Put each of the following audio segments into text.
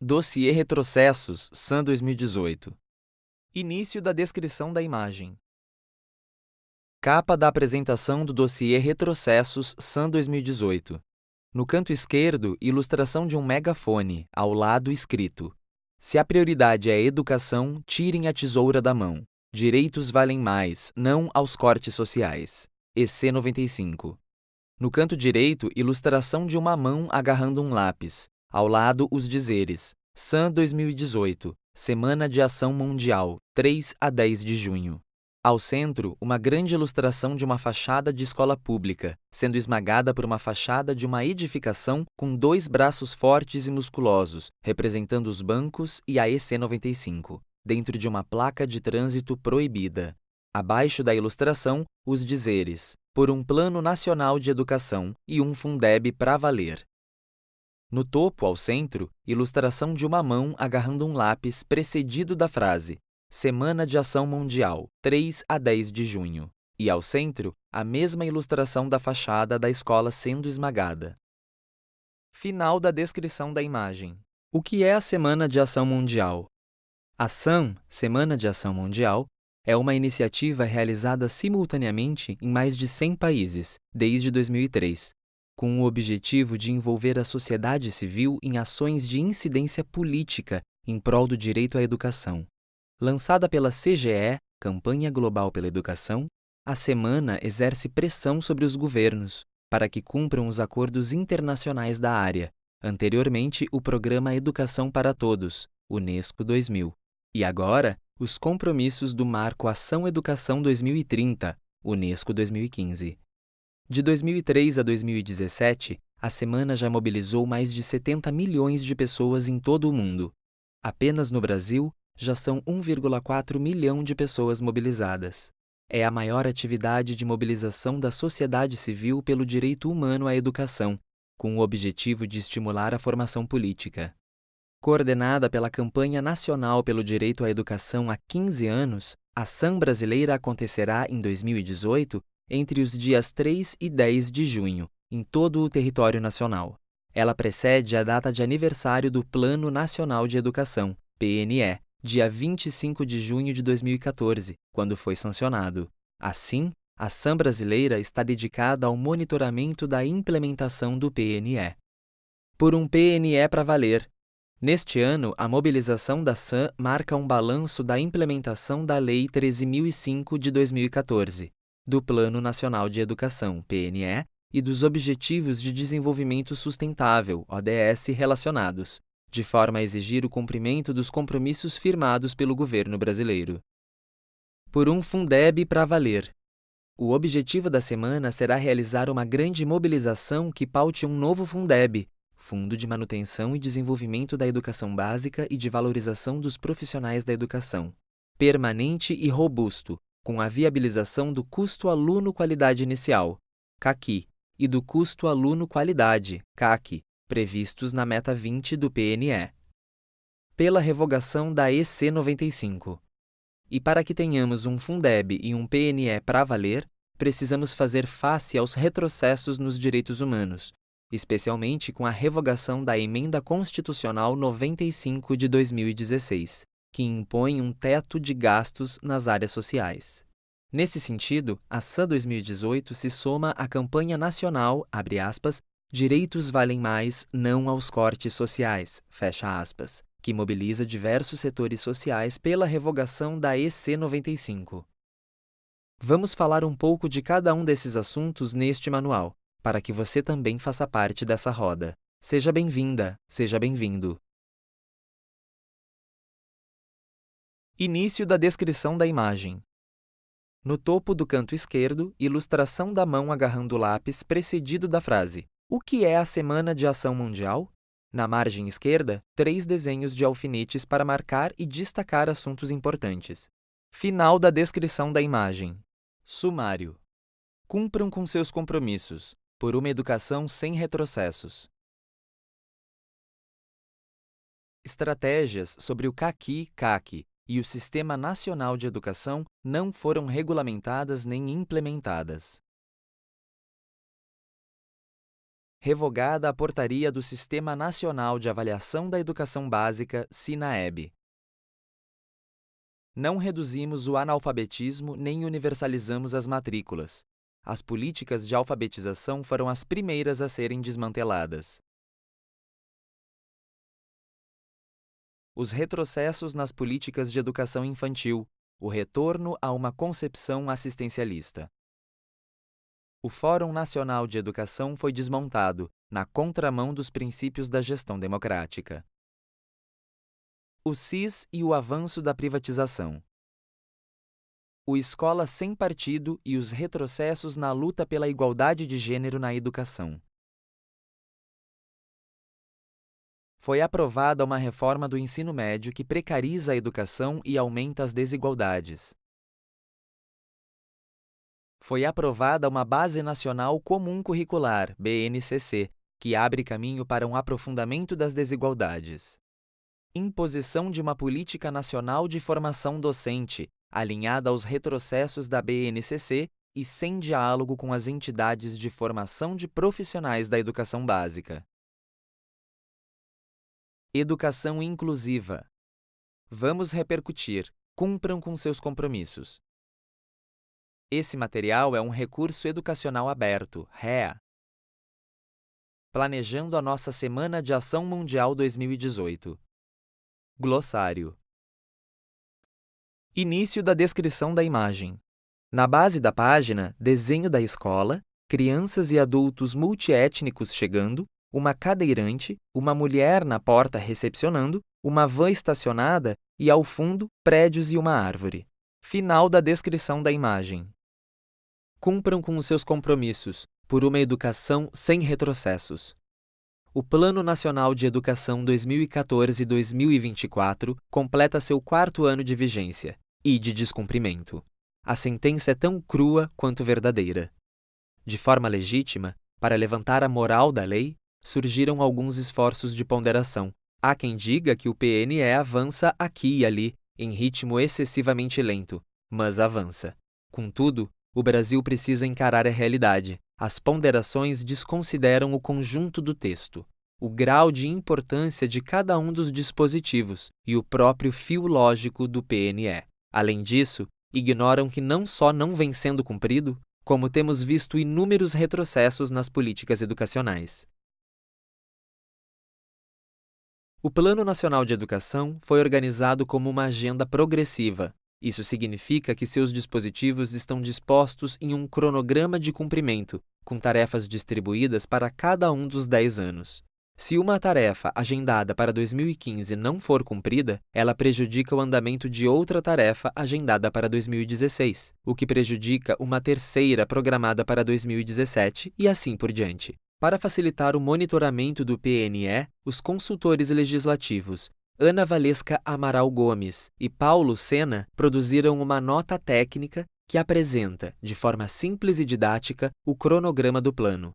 Dossiê Retrocessos, SAM 2018. Início da descrição da imagem. Capa da apresentação do dossiê Retrocessos, SAM 2018. No canto esquerdo, ilustração de um megafone, ao lado escrito: se a prioridade é a educação, tirem a tesoura da mão. Direitos valem mais, não aos cortes sociais. EC 95. No canto direito, ilustração de uma mão agarrando um lápis. Ao lado, os dizeres: SAM 2018, Semana de Ação Mundial, 3 a 10 de junho. Ao centro, uma grande ilustração de uma fachada de escola pública, sendo esmagada por uma fachada de uma edificação com dois braços fortes e musculosos, representando os bancos e a EC 95, dentro de uma placa de trânsito proibida. Abaixo da ilustração, os dizeres: por um Plano Nacional de Educação e um Fundeb pra valer. No topo, ao centro, ilustração de uma mão agarrando um lápis precedido da frase Semana de Ação Mundial, 3 a 10 de junho. E ao centro, a mesma ilustração da fachada da escola sendo esmagada. Final da descrição da imagem. O que é a Semana de Ação Mundial? A SAM, Semana de Ação Mundial, é uma iniciativa realizada simultaneamente em mais de 100 países, desde 2003, com o objetivo de envolver a sociedade civil em ações de incidência política em prol do direito à educação. Lançada pela CGE, Campanha Global pela Educação, a semana exerce pressão sobre os governos para que cumpram os acordos internacionais da área, anteriormente o Programa Educação para Todos, Unesco 2000, e agora os compromissos do Marco Ação Educação 2030, Unesco 2015. De 2003 a 2017, a semana já mobilizou mais de 70 milhões de pessoas em todo o mundo. Apenas no Brasil, já são 1,4 milhão de pessoas mobilizadas. É a maior atividade de mobilização da sociedade civil pelo direito humano à educação, com o objetivo de estimular a formação política. Coordenada pela Campanha Nacional pelo Direito à Educação há 15 anos, a SAM brasileira acontecerá em 2018 entre os dias 3 e 10 de junho, em todo o território nacional. Ela precede a data de aniversário do Plano Nacional de Educação, PNE, dia 25 de junho de 2014, quando foi sancionado. Assim, a SAM brasileira está dedicada ao monitoramento da implementação do PNE. Por um PNE pra valer. Neste ano, a mobilização da SAM marca um balanço da implementação da Lei 13.005 de 2014, do Plano Nacional de Educação, PNE, e dos Objetivos de Desenvolvimento Sustentável, ODS, relacionados, de forma a exigir o cumprimento dos compromissos firmados pelo governo brasileiro. Por um Fundeb pra valer. O objetivo da semana será realizar uma grande mobilização que paute um novo Fundeb, Fundo de Manutenção e Desenvolvimento da Educação Básica e de Valorização dos Profissionais da Educação, permanente e robusto, com a viabilização do Custo Aluno Qualidade Inicial, CAQI, e do Custo Aluno Qualidade, CAQ, previstos na Meta 20 do PNE. Pela revogação da EC 95. E para que tenhamos um Fundeb e um PNE pra valer, precisamos fazer face aos retrocessos nos direitos humanos, especialmente com a revogação da Emenda Constitucional 95 de 2016, que impõe um teto de gastos nas áreas sociais. Nesse sentido, a SAM 2018 se soma à campanha nacional, abre aspas, Direitos valem mais, não aos cortes sociais, fecha aspas, que mobiliza diversos setores sociais pela revogação da EC 95. Vamos falar um pouco de cada um desses assuntos neste manual, para que você também faça parte dessa roda. Seja bem-vinda, seja bem-vindo. Início da descrição da imagem. No topo do canto esquerdo, ilustração da mão agarrando o lápis precedido da frase O que é a Semana de Ação Mundial? Na margem esquerda, 3 desenhos de alfinetes para marcar e destacar assuntos importantes. Final da descrição da imagem. Sumário. Cumpram com seus compromissos, por uma educação sem retrocessos. Estratégias sobre o CAQI-CAC e o Sistema Nacional de Educação não foram regulamentadas nem implementadas. Revogada a portaria do Sistema Nacional de Avaliação da Educação Básica, SINAEB. Não reduzimos o analfabetismo nem universalizamos as matrículas. As políticas de alfabetização foram as primeiras a serem desmanteladas. Os retrocessos nas políticas de educação infantil, o retorno a uma concepção assistencialista. O Fórum Nacional de Educação foi desmontado, na contramão dos princípios da gestão democrática. O SIS e o avanço da privatização. O Escola Sem Partido e os retrocessos na luta pela igualdade de gênero na educação. Foi aprovada uma reforma do ensino médio que precariza a educação e aumenta as desigualdades. Foi aprovada uma Base Nacional Comum Curricular, BNCC, que abre caminho para um aprofundamento das desigualdades. Imposição de uma política nacional de formação docente, alinhada aos retrocessos da BNCC e sem diálogo com as entidades de formação de profissionais da educação básica. Educação inclusiva. Vamos repercutir. Cumpram com seus compromissos. Esse material é um recurso educacional aberto, REA. Planejando a nossa Semana de Ação Mundial 2018. Glossário. Início da descrição da imagem. Na base da página, desenho da escola, crianças e adultos multiétnicos chegando, uma cadeirante, uma mulher na porta recepcionando, uma van estacionada e, ao fundo, prédios e uma árvore. Final da descrição da imagem. Cumpram com os seus compromissos, por uma educação sem retrocessos. O Plano Nacional de Educação 2014-2024 completa seu 4º ano de vigência e de descumprimento. A sentença é tão crua quanto verdadeira. De forma legítima, para levantar a moral da lei, surgiram alguns esforços de ponderação. Há quem diga que o PNE avança aqui e ali, em ritmo excessivamente lento, mas avança. Contudo, o Brasil precisa encarar a realidade. As ponderações desconsideram o conjunto do texto, o grau de importância de cada um dos dispositivos e o próprio fio lógico do PNE. Além disso, ignoram que não só não vem sendo cumprido, como temos visto inúmeros retrocessos nas políticas educacionais. O Plano Nacional de Educação foi organizado como uma agenda progressiva. Isso significa que seus dispositivos estão dispostos em um cronograma de cumprimento, com tarefas distribuídas para cada um dos 10 anos. Se uma tarefa agendada para 2015 não for cumprida, ela prejudica o andamento de outra tarefa agendada para 2016, o que prejudica uma terceira programada para 2017 e assim por diante. Para facilitar o monitoramento do PNE, os consultores legislativos Ana Valesca Amaral Gomes e Paulo Sena produziram uma nota técnica que apresenta, de forma simples e didática, o cronograma do plano.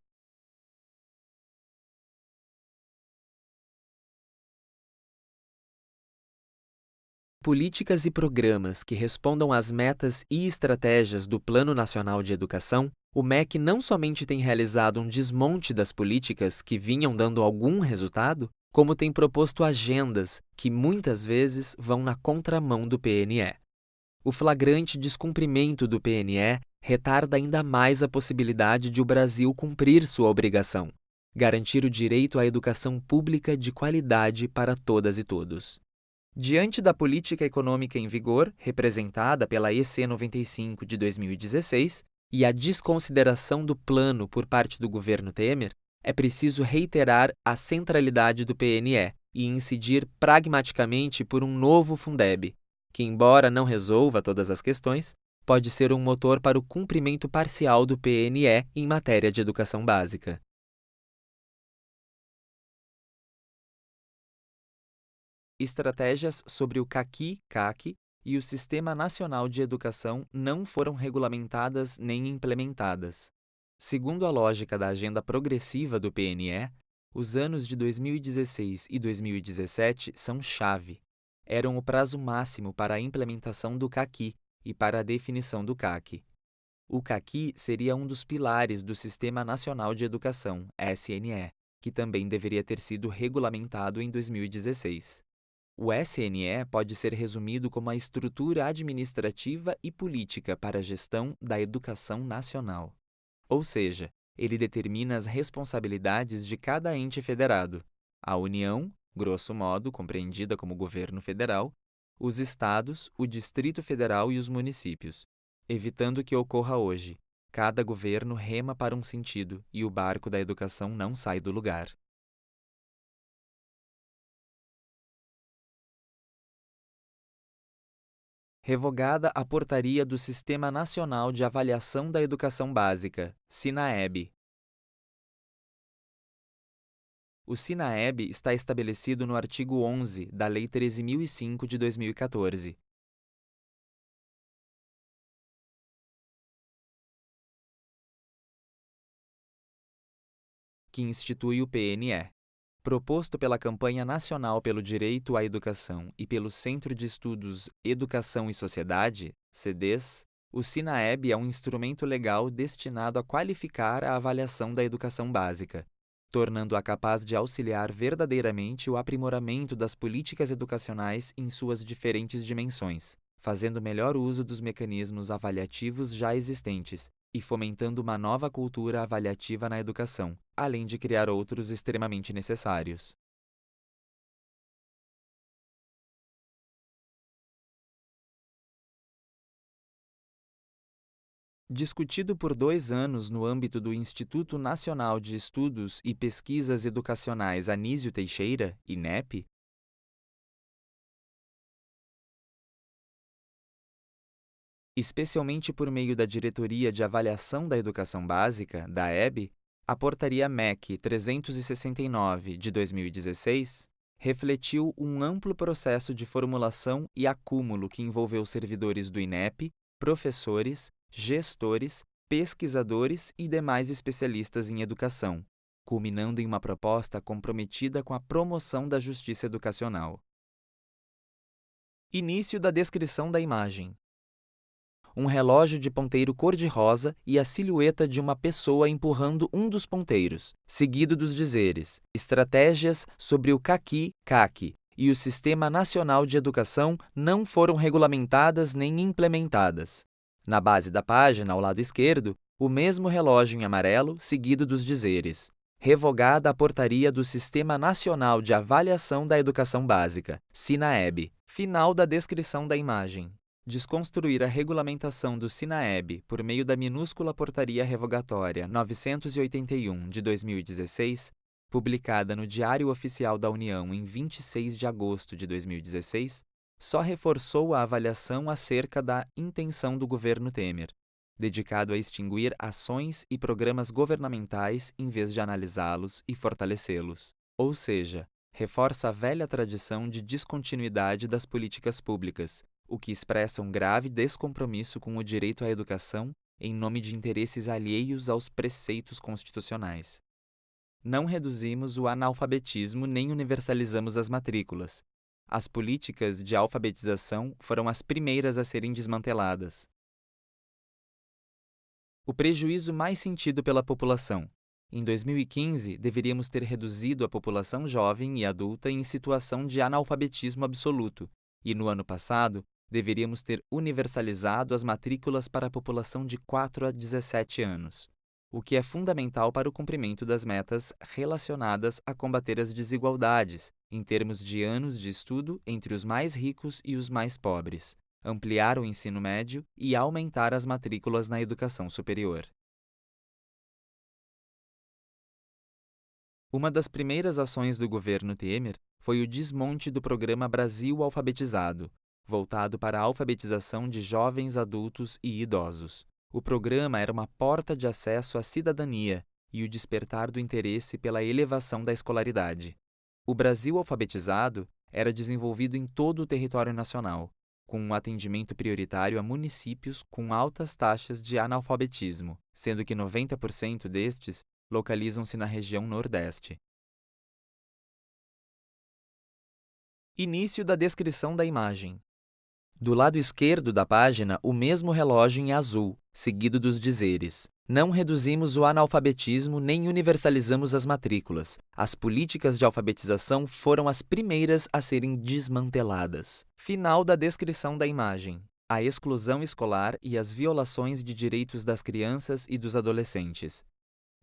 Políticas e programas que respondam às metas e estratégias do Plano Nacional de Educação, o MEC não somente tem realizado um desmonte das políticas que vinham dando algum resultado, como tem proposto agendas que muitas vezes vão na contramão do PNE. O flagrante descumprimento do PNE retarda ainda mais a possibilidade de o Brasil cumprir sua obrigação, garantir o direito à educação pública de qualidade para todas e todos. Diante da política econômica em vigor, representada pela EC 95 de 2016, e a desconsideração do plano por parte do governo Temer, é preciso reiterar a centralidade do PNE e incidir pragmaticamente por um novo Fundeb, que, embora não resolva todas as questões, pode ser um motor para o cumprimento parcial do PNE em matéria de educação básica. Estratégias sobre o CAQI-CAC e o Sistema Nacional de Educação não foram regulamentadas nem implementadas. Segundo a lógica da agenda progressiva do PNE, os anos de 2016 e 2017 são chave. Eram o prazo máximo para a implementação do CAQI e para a definição do CAC. O CAQI seria um dos pilares do Sistema Nacional de Educação, SNE, que também deveria ter sido regulamentado em 2016. O SNE pode ser resumido como a estrutura administrativa e política para a gestão da educação nacional. Ou seja, ele determina as responsabilidades de cada ente federado: a União, grosso modo compreendida como governo federal, os estados, o Distrito Federal e os municípios, evitando que ocorra hoje: cada governo rema para um sentido e o barco da educação não sai do lugar. Revogada a Portaria do Sistema Nacional de Avaliação da Educação Básica, SINAEB. O SINAEB está estabelecido no artigo 11 da Lei 13.005 de 2014. Que institui o PNE. Proposto pela Campanha Nacional pelo Direito à Educação e pelo Centro de Estudos Educação e Sociedade, CEDES, o SINAEB é um instrumento legal destinado a qualificar a avaliação da educação básica, tornando-a capaz de auxiliar verdadeiramente o aprimoramento das políticas educacionais em suas diferentes dimensões, fazendo melhor uso dos mecanismos avaliativos já existentes e fomentando uma nova cultura avaliativa na educação, além de criar outros extremamente necessários. Discutido por 2 anos no âmbito do Instituto Nacional de Estudos e Pesquisas Educacionais Anísio Teixeira, INEP, especialmente por meio da Diretoria de Avaliação da Educação Básica, DAEB, a Portaria MEC 369, de 2016, refletiu um amplo processo de formulação e acúmulo que envolveu servidores do INEP, professores, gestores, pesquisadores e demais especialistas em educação, culminando em uma proposta comprometida com a promoção da justiça educacional. Início da descrição da imagem. Um relógio de ponteiro cor-de-rosa e a silhueta de uma pessoa empurrando um dos ponteiros, seguido dos dizeres: estratégias sobre o CAQI e o Sistema Nacional de Educação não foram regulamentadas nem implementadas. Na base da página, ao lado esquerdo, o mesmo relógio em amarelo, seguido dos dizeres: revogada a Portaria do Sistema Nacional de Avaliação da Educação Básica, SINAEB. Final da descrição da imagem. Desconstruir a regulamentação do SINAEB por meio da minúscula Portaria Revogatória 981 de 2016, publicada no Diário Oficial da União em 26 de agosto de 2016, só reforçou a avaliação acerca da intenção do governo Temer, dedicado a extinguir ações e programas governamentais em vez de analisá-los e fortalecê-los. Ou seja, reforça a velha tradição de descontinuidade das políticas públicas, o que expressa um grave descompromisso com o direito à educação em nome de interesses alheios aos preceitos constitucionais. Não reduzimos o analfabetismo nem universalizamos as matrículas. As políticas de alfabetização foram as primeiras a serem desmanteladas. O prejuízo mais sentido pela população. Em 2015, deveríamos ter reduzido a população jovem e adulta em situação de analfabetismo absoluto, e no ano passado, deveríamos ter universalizado as matrículas para a população de 4 a 17 anos, o que é fundamental para o cumprimento das metas relacionadas a combater as desigualdades, em termos de anos de estudo entre os mais ricos e os mais pobres, ampliar o ensino médio e aumentar as matrículas na educação superior. Uma das primeiras ações do governo Temer foi o desmonte do programa Brasil Alfabetizado, voltado para a alfabetização de jovens adultos e idosos. O programa era uma porta de acesso à cidadania e o despertar do interesse pela elevação da escolaridade. O Brasil Alfabetizado era desenvolvido em todo o território nacional, com um atendimento prioritário a municípios com altas taxas de analfabetismo, sendo que 90% destes localizam-se na região Nordeste. Início da descrição da imagem. Do lado esquerdo da página, o mesmo relógio em azul, seguido dos dizeres: não reduzimos o analfabetismo nem universalizamos as matrículas. As políticas de alfabetização foram as primeiras a serem desmanteladas. Final da descrição da imagem. A exclusão escolar e as violações de direitos das crianças e dos adolescentes.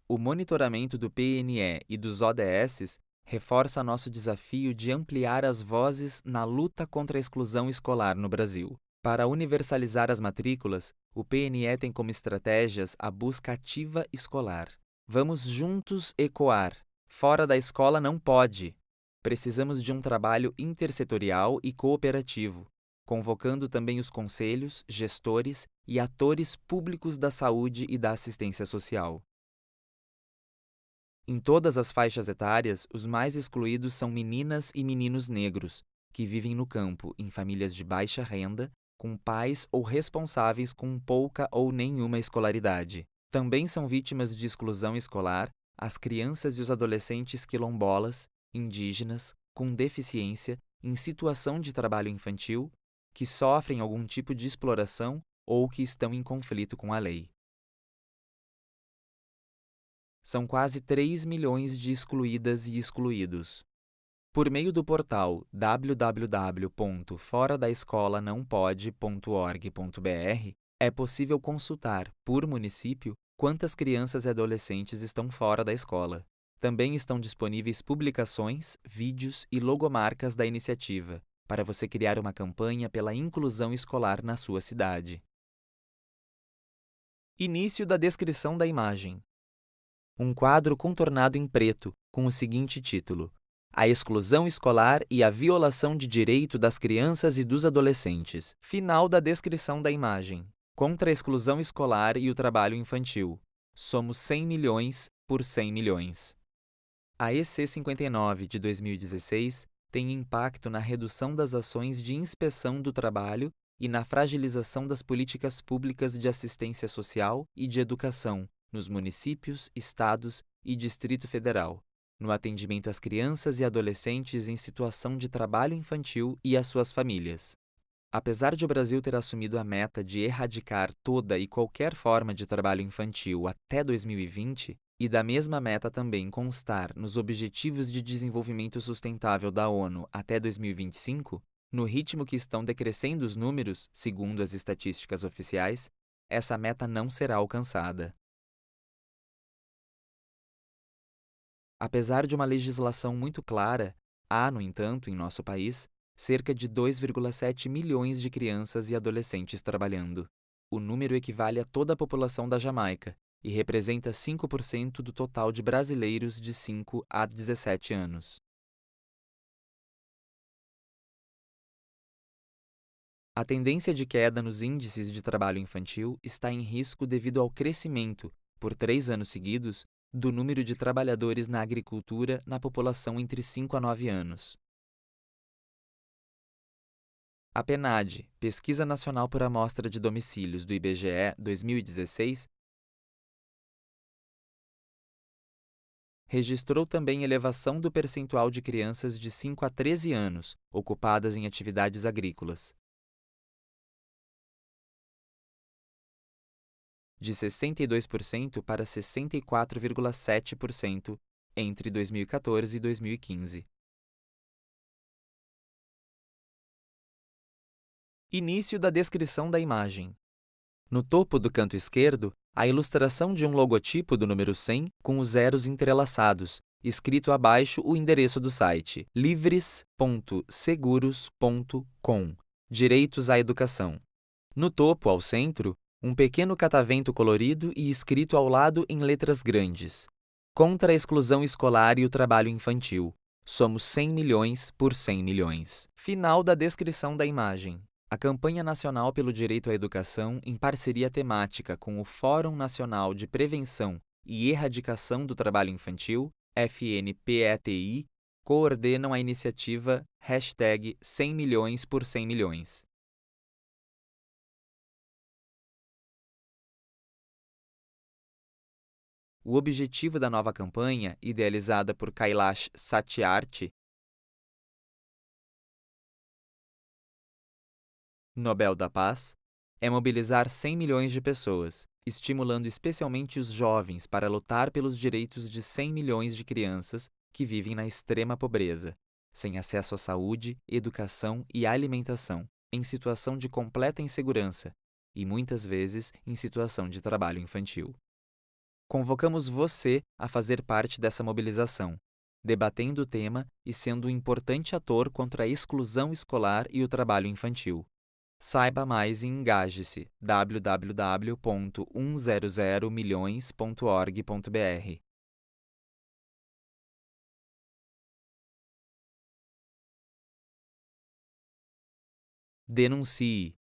O monitoramento do PNE e dos ODSs reforça nosso desafio de ampliar as vozes na luta contra a exclusão escolar no Brasil. Para universalizar as matrículas, o PNE tem como estratégias a busca ativa escolar. Vamos juntos ecoar: fora da escola não pode. Precisamos de um trabalho intersetorial e cooperativo, convocando também os conselhos, gestores e atores públicos da saúde e da assistência social. Em todas as faixas etárias, os mais excluídos são meninas e meninos negros, que vivem no campo, em famílias de baixa renda, com pais ou responsáveis com pouca ou nenhuma escolaridade. Também são vítimas de exclusão escolar as crianças e os adolescentes quilombolas, indígenas, com deficiência, em situação de trabalho infantil, que sofrem algum tipo de exploração ou que estão em conflito com a lei. São quase 3 milhões de excluídas e excluídos. Por meio do portal www.foradascolanãopode.org.br, é possível consultar, por município, quantas crianças e adolescentes estão fora da escola. Também estão disponíveis publicações, vídeos e logomarcas da iniciativa, para você criar uma campanha pela inclusão escolar na sua cidade. Início da descrição da imagem. Um quadro contornado em preto, com o seguinte título: A exclusão escolar e a violação de direito das crianças e dos adolescentes. Final da descrição da imagem. Contra a exclusão escolar e o trabalho infantil. Somos 100 milhões por 100 milhões. A EC 59 de 2016 tem impacto na redução das ações de inspeção do trabalho e na fragilização das políticas públicas de assistência social e de educação nos municípios, estados e Distrito Federal, no atendimento às crianças e adolescentes em situação de trabalho infantil e às suas famílias. Apesar de o Brasil ter assumido a meta de erradicar toda e qualquer forma de trabalho infantil até 2020, e da mesma meta também constar nos Objetivos de Desenvolvimento Sustentável da ONU até 2025, no ritmo que estão decrescendo os números, segundo as estatísticas oficiais, essa meta não será alcançada. Apesar de uma legislação muito clara, há, no entanto, em nosso país, cerca de 2,7 milhões de crianças e adolescentes trabalhando. O número equivale a toda a população da Jamaica e representa 5% do total de brasileiros de 5 a 17 anos. A tendência de queda nos índices de trabalho infantil está em risco devido ao crescimento, por 3 anos seguidos, do número de trabalhadores na agricultura na população entre 5 a 9 anos. A PNAD, Pesquisa Nacional por Amostra de Domicílios do IBGE 2016, registrou também elevação do percentual de crianças de 5 a 13 anos ocupadas em atividades agrícolas, de 62% para 64,7% entre 2014 e 2015. Início da descrição da imagem. No topo do canto esquerdo, a ilustração de um logotipo do número 100 com os zeros entrelaçados, escrito abaixo o endereço do site: livres.seguros.com, Direitos à Educação. No topo, ao centro, um pequeno catavento colorido e escrito ao lado em letras grandes: Contra a exclusão escolar e o trabalho infantil. Somos 100 milhões por 100 milhões. Final da descrição da imagem. A Campanha Nacional pelo Direito à Educação, em parceria temática com o Fórum Nacional de Prevenção e Erradicação do Trabalho Infantil, FNPETI, coordenam a iniciativa #100 milhões por 100 milhões. O objetivo da nova campanha, idealizada por Kailash Satyarthi, Nobel da Paz, é mobilizar 100 milhões de pessoas, estimulando especialmente os jovens para lutar pelos direitos de 100 milhões de crianças que vivem na extrema pobreza, sem acesso à saúde, educação e alimentação, em situação de completa insegurança e muitas vezes em situação de trabalho infantil. Convocamos você a fazer parte dessa mobilização, debatendo o tema e sendo um importante ator contra a exclusão escolar e o trabalho infantil. Saiba mais e engaje-se www.100milhões.org.br. Denuncie.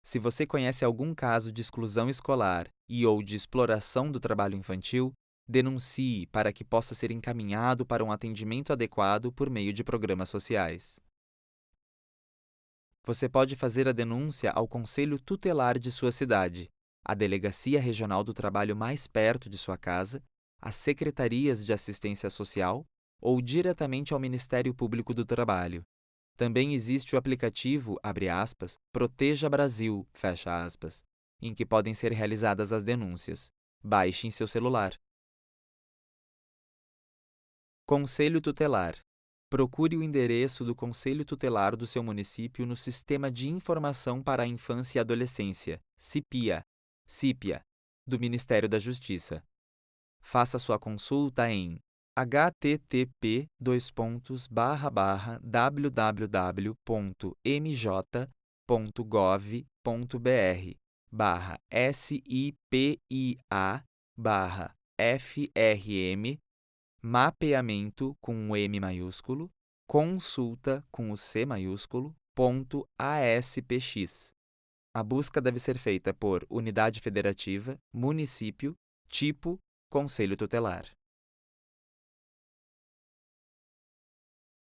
Se você conhece algum caso de exclusão escolar ou de exploração do trabalho infantil, denuncie para que possa ser encaminhado para um atendimento adequado por meio de programas sociais. Você pode fazer a denúncia ao Conselho Tutelar de sua cidade, à Delegacia Regional do Trabalho mais perto de sua casa, às secretarias de assistência social ou diretamente ao Ministério Público do Trabalho. Também existe o aplicativo, Proteja Brasil, em que podem ser realizadas as denúncias. Baixe em seu celular. Conselho Tutelar. Procure o endereço do Conselho Tutelar do seu município no Sistema de Informação para a Infância e Adolescência, CIPIA, do Ministério da Justiça. Faça sua consulta em http://www.mj.gov.br/SIPIA/FRM mapeamento com um M maiúsculo, consulta com o C maiúsculo, .aspx. A busca deve ser feita por unidade federativa, município, tipo, Conselho Tutelar.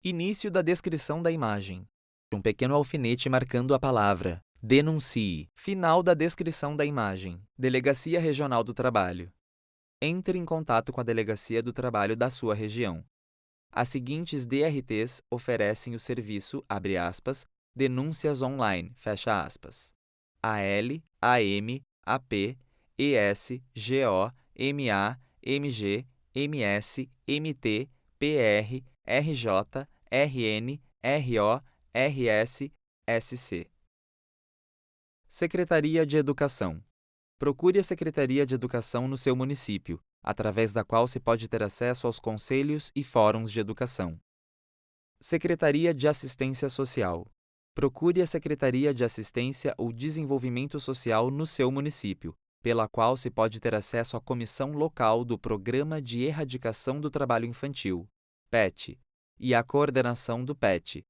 Início da descrição da imagem. Um pequeno alfinete marcando a palavra denuncie. Final da descrição da imagem. Delegacia Regional do Trabalho. Entre em contato com a Delegacia do Trabalho da sua região. As seguintes DRTs oferecem o serviço, denúncias online, AL, AM, AP, ES, GO, MA, MG, MS, MT, PR, RJ, RN, RO, RS, SC. Secretaria de Educação. Procure a Secretaria de Educação no seu município, através da qual se pode ter acesso aos conselhos e fóruns de educação. Secretaria de Assistência Social. Procure a Secretaria de Assistência ou Desenvolvimento Social no seu município, pela qual se pode ter acesso à comissão local do Programa de Erradicação do Trabalho Infantil, PET, e à coordenação do PET.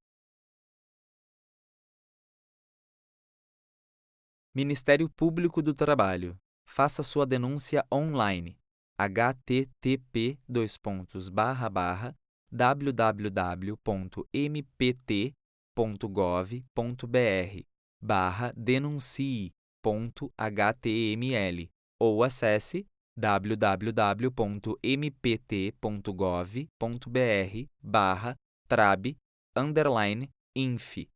Ministério Público do Trabalho. Faça sua denúncia online. http://www.mpt.gov.br/denuncie.html ou acesse www.mpt.gov.br/trab_inf.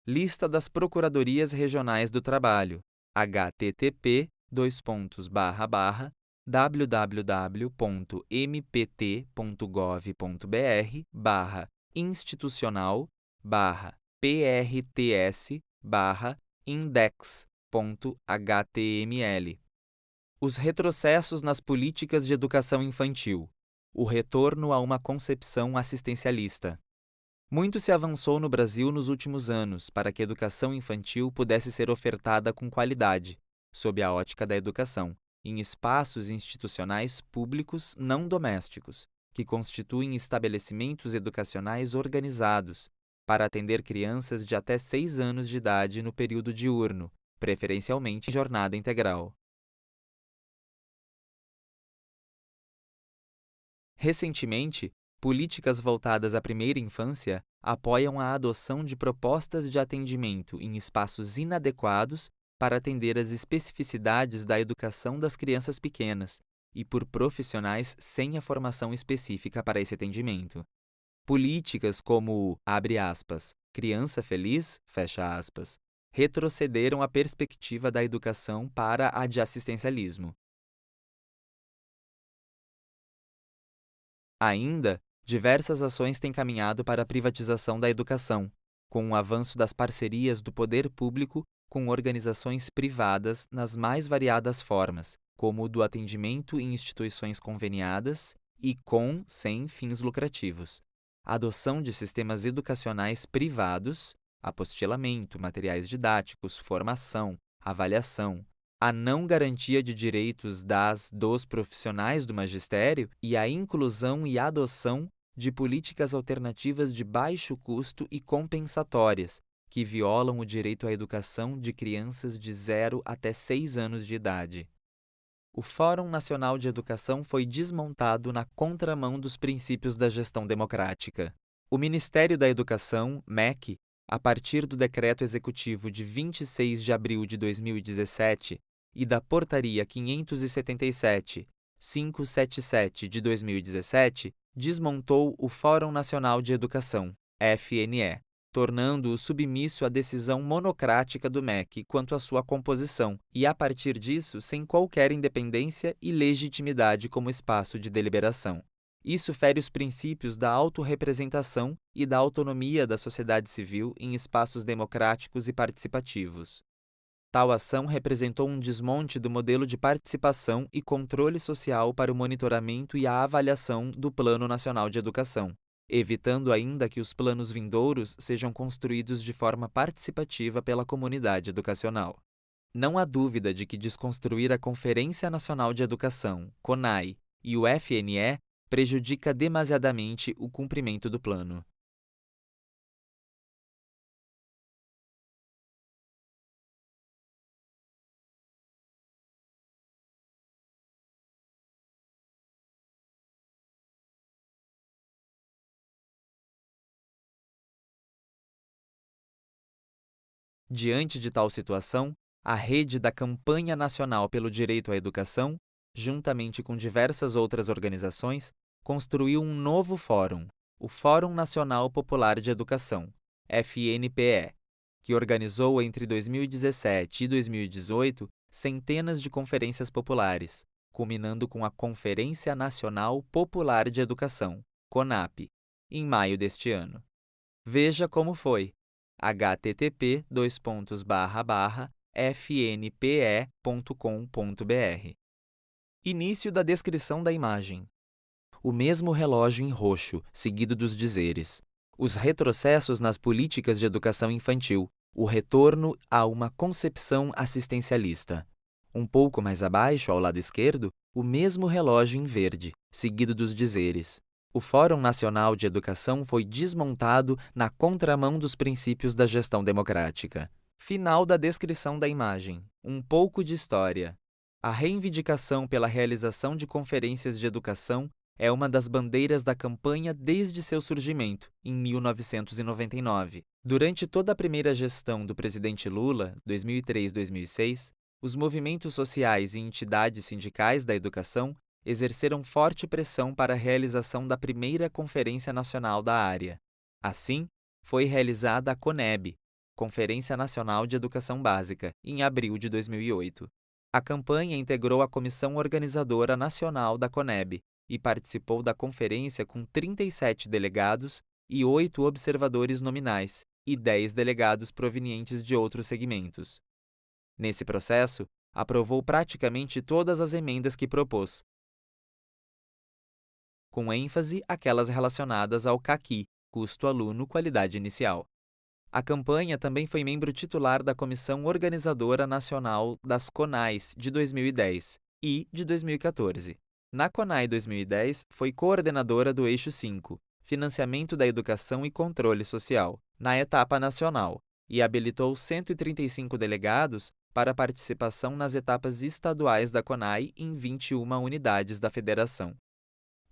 Lista das Procuradorias Regionais do Trabalho. http://www.mpt.gov.br/institucional/prts/index.html. Os retrocessos nas políticas de educação infantil. O retorno a uma concepção assistencialista. Muito se avançou no Brasil nos últimos anos para que a educação infantil pudesse ser ofertada com qualidade, sob a ótica da educação, em espaços institucionais públicos não domésticos, que constituem estabelecimentos educacionais organizados, para atender crianças de até 6 anos de idade no período diurno, preferencialmente em jornada integral. Recentemente, políticas voltadas à primeira infância apoiam a adoção de propostas de atendimento em espaços inadequados para atender às especificidades da educação das crianças pequenas e por profissionais sem a formação específica para esse atendimento. Políticas como, Criança Feliz, retrocederam a perspectiva da educação para a de assistencialismo. Ainda, diversas ações têm caminhado para a privatização da educação, com o avanço das parcerias do poder público com organizações privadas nas mais variadas formas, como o do atendimento em instituições conveniadas e com, sem fins lucrativos. A adoção de sistemas educacionais privados, apostilamento, materiais didáticos, formação, avaliação, a não garantia de direitos dos profissionais do magistério e a inclusão e adoção de políticas alternativas de baixo custo e compensatórias, que violam o direito à educação de crianças de 0 até 6 anos de idade. O Fórum Nacional de Educação foi desmontado na contramão dos princípios da gestão democrática. O Ministério da Educação, MEC, a partir do Decreto Executivo de 26 de abril de 2017 e da Portaria 577/577 de 2017, desmontou o Fórum Nacional de Educação, FNE, tornando-o submisso à decisão monocrática do MEC quanto à sua composição e, a partir disso, sem qualquer independência e legitimidade como espaço de deliberação. Isso fere os princípios da autorrepresentação e da autonomia da sociedade civil em espaços democráticos e participativos. Tal ação representou um desmonte do modelo de participação e controle social para o monitoramento e a avaliação do Plano Nacional de Educação, evitando ainda que os planos vindouros sejam construídos de forma participativa pela comunidade educacional. Não há dúvida de que desconstruir a Conferência Nacional de Educação, CONAE, e o FNE prejudica demasiadamente o cumprimento do plano. Diante de tal situação, a rede da Campanha Nacional pelo Direito à Educação, juntamente com diversas outras organizações, construiu um novo fórum, o Fórum Nacional Popular de Educação, FNPE, que organizou entre 2017 e 2018 centenas de conferências populares, culminando com a Conferência Nacional Popular de Educação, CONAP, em maio deste ano. Veja como foi: http://fnpe.com.br. Início da descrição da imagem. O mesmo relógio em roxo, seguido dos dizeres: os retrocessos nas políticas de educação infantil, o retorno a uma concepção assistencialista. Um pouco mais abaixo, ao lado esquerdo, o mesmo relógio em verde, seguido dos dizeres: o Fórum Nacional de Educação foi desmontado na contramão dos princípios da gestão democrática. Final da descrição da imagem. Um pouco de história. A reivindicação pela realização de conferências de educação é uma das bandeiras da campanha desde seu surgimento, em 1999. Durante toda a primeira gestão do presidente Lula, 2003-2006, os movimentos sociais e entidades sindicais da educação exerceram forte pressão para a realização da primeira Conferência Nacional da área. Assim, foi realizada a CONEB, Conferência Nacional de Educação Básica, em abril de 2008. A campanha integrou a Comissão Organizadora Nacional da CONEB e participou da conferência com 37 delegados e 8 observadores nominais e 10 delegados provenientes de outros segmentos. Nesse processo, aprovou praticamente todas as emendas que propôs, com ênfase aquelas relacionadas ao CAQui, Custo Aluno Qualidade Inicial. A campanha também foi membro titular da Comissão Organizadora Nacional das CONAIs de 2010 e de 2014. Na CONAI 2010, foi coordenadora do Eixo 5, Financiamento da Educação e Controle Social, na etapa nacional, e habilitou 135 delegados para participação nas etapas estaduais da CONAI em 21 unidades da federação.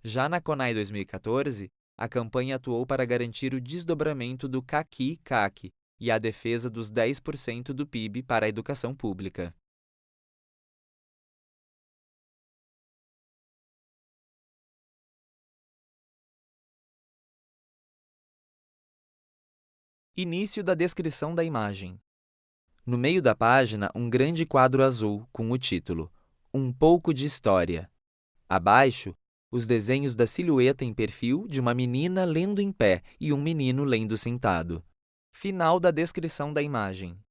Já na CONAI 2014, a campanha atuou para garantir o desdobramento do CAQui-CAC e a defesa dos 10% do PIB para a educação pública. Início da descrição da imagem. No meio da página, um grande quadro azul com o título Um pouco de história. Abaixo, os desenhos da silhueta em perfil de uma menina lendo em pé e um menino lendo sentado. Final da descrição da imagem.